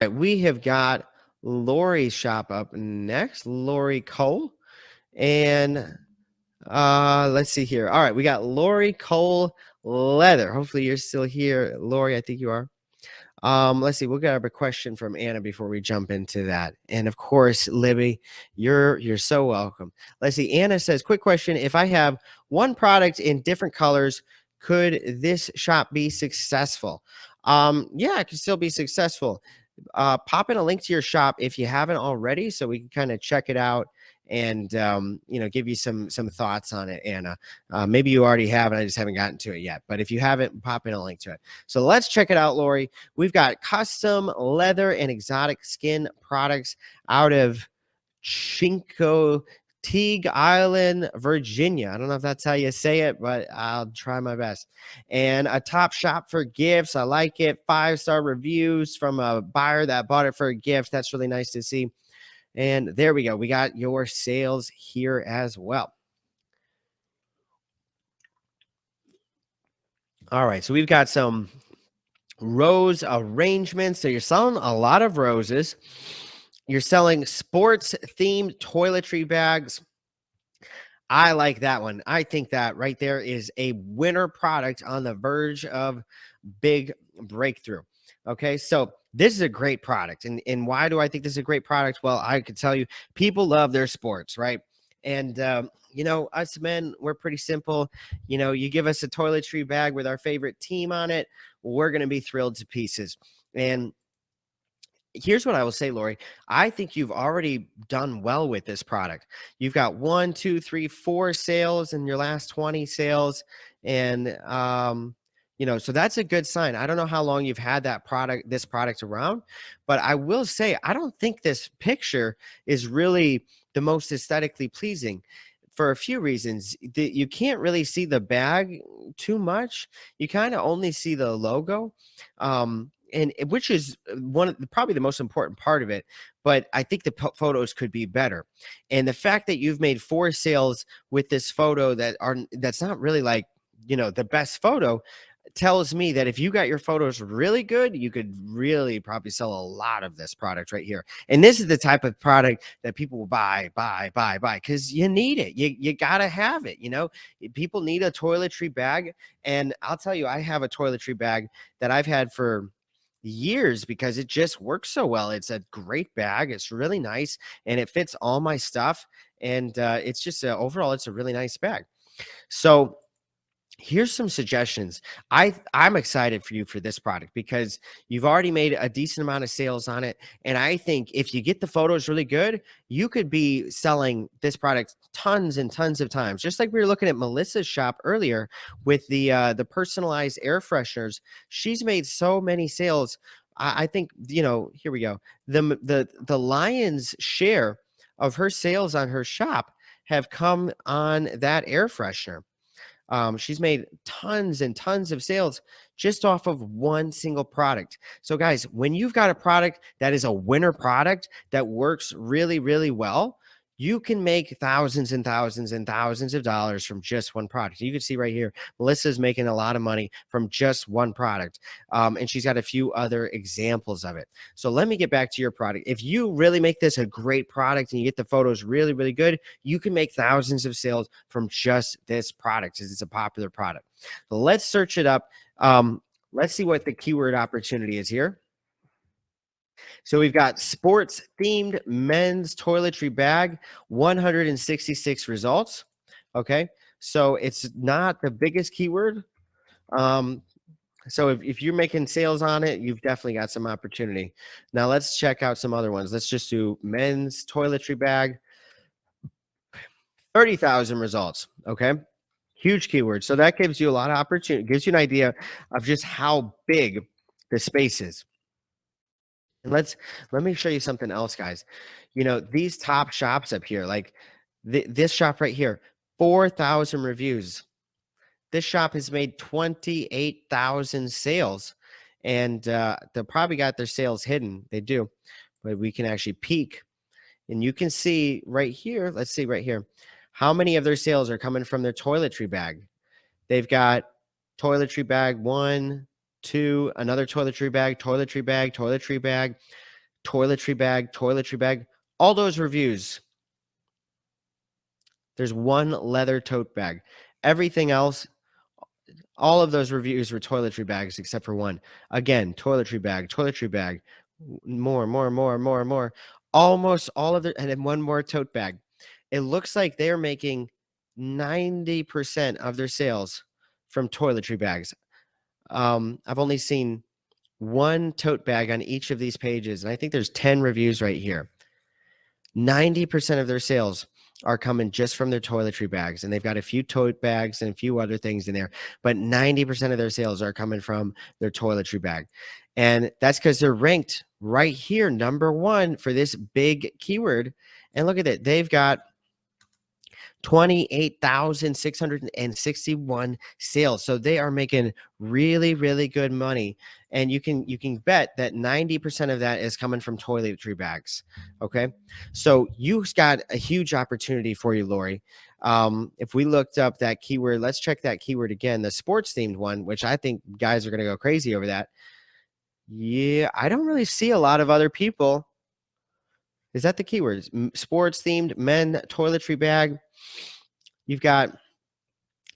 right, we have got Lori's shop up next. Lori Cole. And let's see here. All right, we got Lori Cole Leather. Hopefully you're still here. Lori, I think you are. Let's see. We'll get a question from Anna before we jump into that. And of course, Libby, you're so welcome. Let's see. Anna says, quick question. If I have one product in different colors, could this shop be successful? Yeah, it could still be successful. Pop in a link to your shop if you haven't already, so we can kind of check it out and give you some thoughts on it, Anna. Maybe you already have, and I just haven't gotten to it yet. But if you haven't, pop in a link to it. So let's check it out, Lori. We've got custom leather and exotic skin products out of Chinco Teague Island, Virginia. I don't know if that's how you say it, but I'll try my best. And a top shop for gifts. I like it. 5-star reviews from a buyer that bought it for a gift. That's really nice to see. And there we go. We got your sales here as well. All right. So we've got some rose arrangements. So you're selling a lot of roses. You're selling sports themed toiletry bags. I like that one. I think that right there is a winner product on the verge of big breakthrough. Okay, so this is a great product. And why do I think this is a great product? Well, I could tell you people love their sports, right? And, us men, we're pretty simple. You give us a toiletry bag with our favorite team on it, we're going to be thrilled to pieces. And here's what I will say, Lori. I think you've already done well with this product. You've got 1, 2, 3, 4 sales in your last 20 sales. And, so that's a good sign. I don't know how long you've had this product around, but I will say, I don't think this picture is really the most aesthetically pleasing for a few reasons. You can't really see the bag too much. You kind of only see the logo. And which is probably the most important part of it, but I think the photos could be better. And the fact that you've made 4 sales with this photo that's not really like the best photo tells me that if you got your photos really good, you could really probably sell a lot of this product right here. And this is the type of product that people will buy because you need it. You gotta have it. People need a toiletry bag, and I'll tell you, I have a toiletry bag that I've had for years because it just works so well. It's a great bag. It's really nice, and it fits all my stuff. And it's just overall, it's a really nice bag. So here's some suggestions. I'm excited for you for this product because you've already made a decent amount of sales on it. And I think if you get the photos really good, you could be selling this product tons and tons of times. Just like we were looking at Melissa's shop earlier with the personalized air fresheners. She's made so many sales. I think, here we go. The lion's share of her sales on her shop have come on that air freshener. She's made tons and tons of sales just off of one single product. So guys, when you've got a product that is a winner product that works really, really well, you can make thousands and thousands and thousands of dollars from just one product. You can see right here, Melissa's making a lot of money from just one product. And she's got a few other examples of it. So let me get back to your product. If you really make this a great product and you get the photos really, really good, you can make thousands of sales from just this product because it's a popular product. So let's search it up. Let's see what the keyword opportunity is here. So we've got sports themed men's toiletry bag, 166 results. Okay. So it's not the biggest keyword. So if you're making sales on it, you've definitely got some opportunity. Now let's check out some other ones. Let's just do men's toiletry bag, 30,000 results. Okay. Huge keyword. So that gives you a lot of opportunity, gives you an idea of just how big the space is. And let me show you something else, guys. These top shops up here, like this shop right here, 4,000 reviews. This shop has made 28,000 sales, and they probably got their sales hidden. They do, but we can actually peek, and you can see right here. Let's see right here, how many of their sales are coming from their toiletry bag. They've got toiletry bag 1, 2, another toiletry bag, toiletry bag, toiletry bag. toiletry bag. All those reviews, there's one leather tote bag. Everything else, all of those reviews were toiletry bags except for one. Again, toiletry bag, more. Almost all of it, and then one more tote bag. It looks like they're making 90% of their sales from toiletry bags. I've only seen one tote bag on each of these pages, and I think there's 10 reviews right here. 90% of their sales are coming just from their toiletry bags, and they've got a few tote bags and a few other things in there, but 90% of their sales are coming from their toiletry bag. And that's because they're ranked right here, number one for this big keyword. And look at it. They've got 28,661 sales. So they are making really, really good money. And you can bet that 90% of that is coming from toiletry bags. Okay. So you've got a huge opportunity for you, Lori. If we looked up that keyword, let's check that keyword again, the sports themed one, which I think guys are going to go crazy over that. Yeah, I don't really see a lot of other people. Is that the keywords? Sports themed men toiletry bag. You've got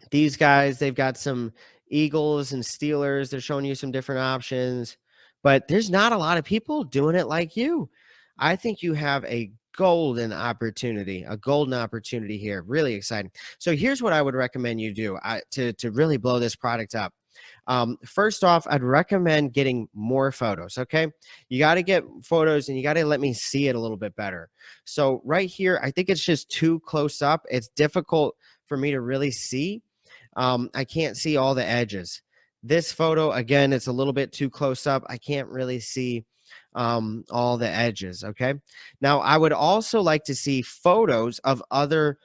these guys, they've got some Eagles and Steelers. They're showing you some different options, but there's not a lot of people doing it like you. I think you have a golden opportunity here. Really exciting. So here's what I would recommend you do to really blow this product up. First off, I'd recommend getting more photos. Okay. You got to get photos and you got to let me see it a little bit better. So right here, I think it's just too close up. It's difficult for me to really see. I can't see all the edges. This photo, again, it's a little bit too close up. I can't really see all the edges. Okay. Now, I would also like to see photos of other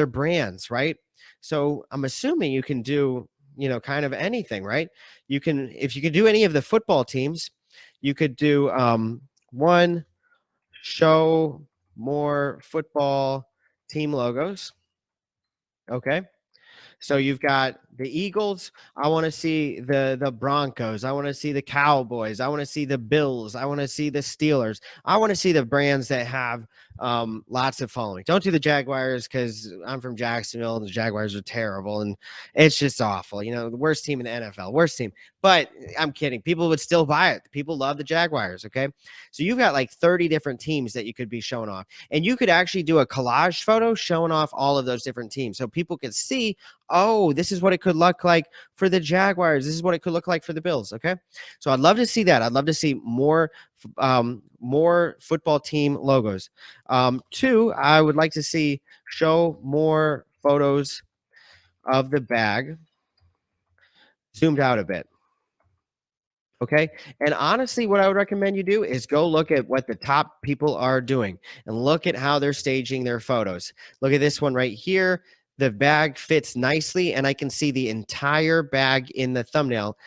brands, right? So I'm assuming you can do, kind of anything, right? If you can do any of the football teams, you could do one, show more football team logos. Okay. So you've got the Eagles. I want to see the Broncos. I want to see the Cowboys. I want to see the Bills. I want to see the Steelers. I want to see the brands that have lots of following. Don't do the Jaguars because I'm from Jacksonville and the Jaguars are terrible and it's just awful. The worst team in the NFL, worst team. But I'm kidding. People would still buy it. People love the Jaguars. Okay. So you've got like 30 different teams that you could be showing off. And you could actually do a collage photo showing off all of those different teams. So people could see, oh, this is what it could look like for the Jaguars. This is what it could look like for the Bills. Okay. So I'd love to see that. I'd love to see more football team logos. Two, I would like to see show more photos of the bag zoomed out a bit. Okay. And honestly, what I would recommend you do is go look at what the top people are doing and look at how they're staging their photos. Look at this one right here. The bag fits nicely, and I can see the entire bag in the thumbnail.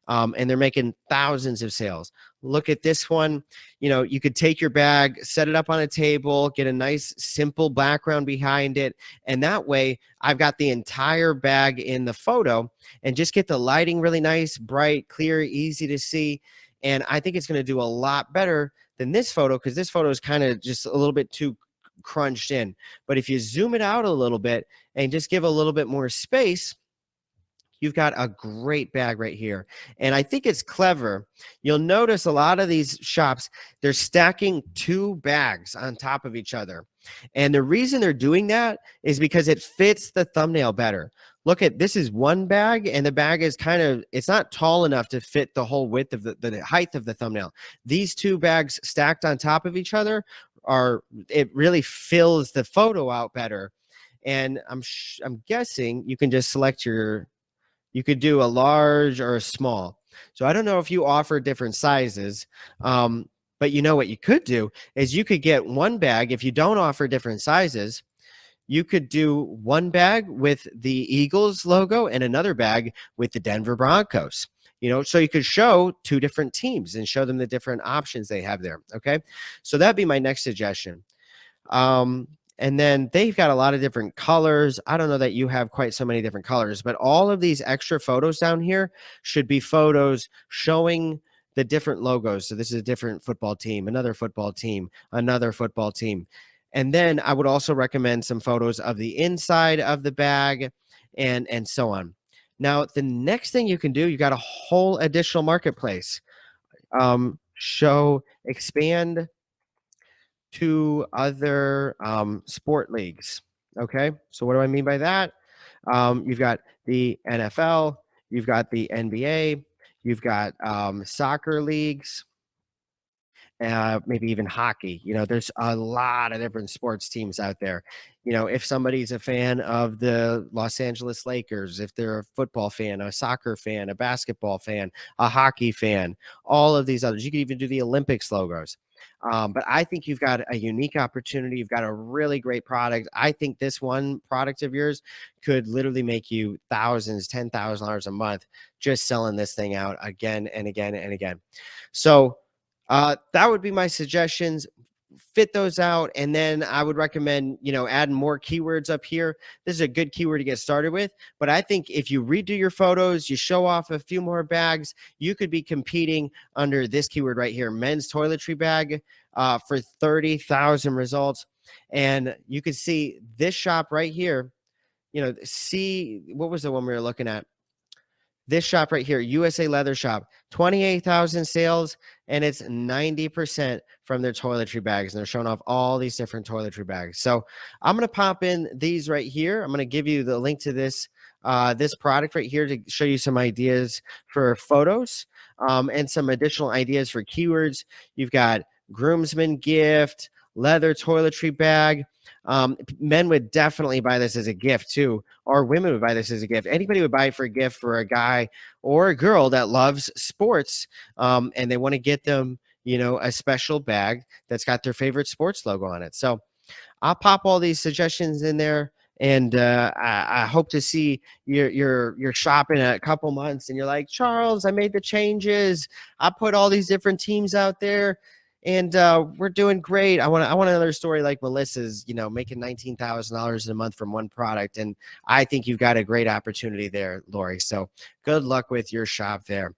And they're making thousands of sales. Look at this one. You could take your bag, set it up on a table, get a nice simple background behind it. And that way I've got the entire bag in the photo and just get the lighting really nice, bright, clear, easy to see. And I think it's going to do a lot better than this photo because this photo is kind of just a little bit too crunched in. But if you zoom it out a little bit and just give a little bit more space, you've got a great bag right here. And I think it's clever. You'll notice a lot of these shops, they're stacking two bags on top of each other. And the reason they're doing that is because it fits the thumbnail better. Look at this is one bag, and the bag is it's not tall enough to fit the whole width of the height of the thumbnail. These two bags stacked on top of each other it really fills the photo out better. And I'm guessing you can just select you could do a large or a small. So I don't know if you offer different sizes, but what you could do is you could get one bag. If you don't offer different sizes, you could do one bag with the Eagles logo and another bag with the Denver Broncos. So you could show two different teams and show them the different options they have there. Okay. So that'd be my next suggestion. And then they've got a lot of different colors. I don't know that you have quite so many different colors, but all of these extra photos down here should be photos showing the different logos. So this is a different football team, another football team, another football team. And then I would also recommend some photos of the inside of the bag and so on. Now, the next thing you can do, you got a whole additional marketplace. Expand to other sport leagues. Okay. So, what do I mean by that? You've got the NFL, you've got the NBA, you've got soccer leagues, maybe even hockey. There's a lot of different sports teams out there. If somebody's a fan of the Los Angeles Lakers, if they're a football fan, a soccer fan, a basketball fan, a hockey fan, all of these others, you could even do the Olympics logos. But I think you've got a unique opportunity. You've got a really great product. I think this one product of yours could literally make you thousands, $10,000 a month just selling this thing out again and again and again. So, that would be my suggestions. Fit those out, and then I would recommend, adding more keywords up here. This is a good keyword to get started with, but I think if you redo your photos, you show off a few more bags, you could be competing under this keyword right here, men's toiletry bag, for 30,000 results. And you can see this shop right here. See, what was the one we were looking at? This shop right here, USA Leather Shop, 28,000 sales, and it's 90% from their toiletry bags. And they're showing off all these different toiletry bags. So I'm going to pop in these right here. I'm going to give you the link to this product right here to show you some ideas for photos, and some additional ideas for keywords. You've got groomsman gift, leather toiletry bag. Men would definitely buy this as a gift too, or women would buy this as a gift. Anybody would buy it for a gift for a guy or a girl that loves sports, and they want to get them, a special bag that's got their favorite sports logo on it. So I'll pop all these suggestions in there, and I hope to see your shop in a couple months, and you're like, Charles, I made the changes. I put all these different teams out there, and we're doing great. I want another story like Melissa's, making $19,000 a month from one product, and I think you've got a great opportunity there, Lori. So good luck with your shop there.